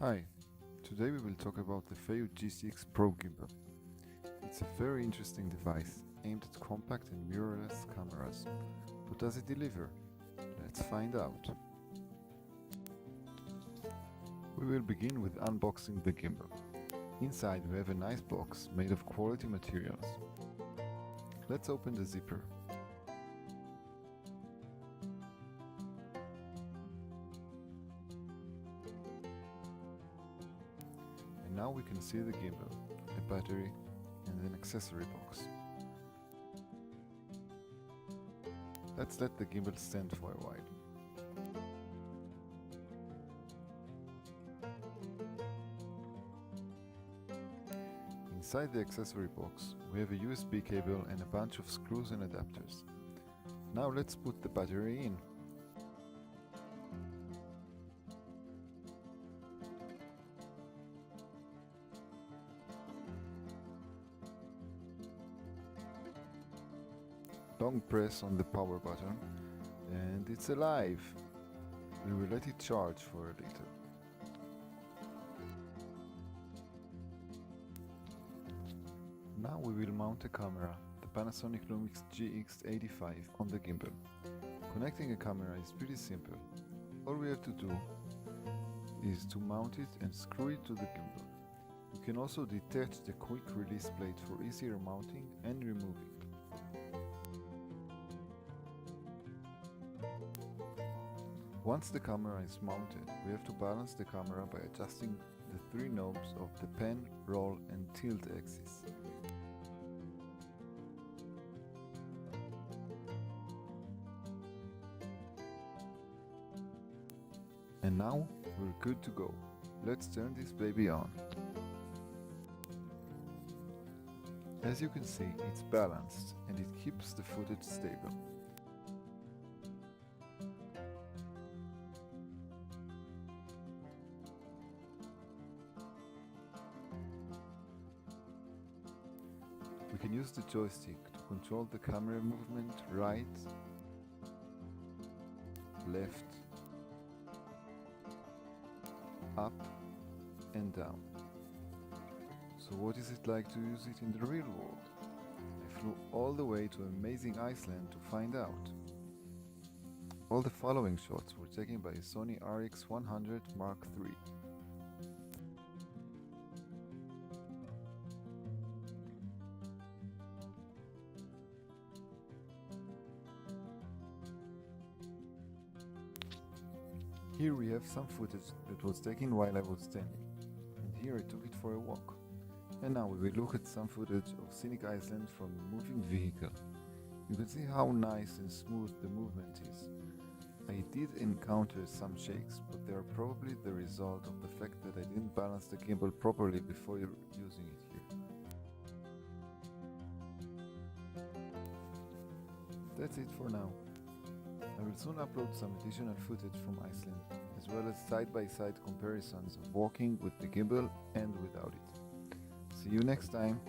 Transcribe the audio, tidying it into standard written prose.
Hi, today we will talk about the Feiyu G6 Pro Gimbal. It's a very interesting device aimed at compact and mirrorless cameras. But does it deliver? Let's find out. We will begin with unboxing the gimbal. Inside we have a nice box made of quality materials. Let's open the zipper. And now we can see the gimbal, a battery and an accessory box. Let's let the gimbal stand for a while. Inside the accessory box we have a USB cable and a bunch of screws and adapters. Now let's put the battery in. Long press on the power button and it's alive. We will let it charge for a little. Now we will mount a camera, the Panasonic Lumix GX85, on the gimbal. Connecting a camera is pretty simple. All we have to do is to mount it and screw it to the gimbal. You can also detach the quick release plate for easier mounting and removing. Once the camera is mounted, we have to balance the camera by adjusting the three knobs of the pan, roll and tilt axis. And now we're good to go. Let's turn this baby on. As you can see, it's balanced and it keeps the footage stable. We can use the joystick to control the camera movement right, left, up and down. So what is it like to use it in the real world? I flew all the way to amazing Iceland to find out. All the following shots were taken by a Sony RX100 Mark III. Here we have some footage that was taken while I was standing, and here I took it for a walk. And now we will look at some footage of scenic Iceland from a moving vehicle. You can see how nice and smooth the movement is. I did encounter some shakes, but they are probably the result of the fact that I didn't balance the gimbal properly before using it here. That's it for now. I will soon upload some additional footage from Iceland, as well as side-by-side comparisons of walking with the gimbal and without it. See you next time!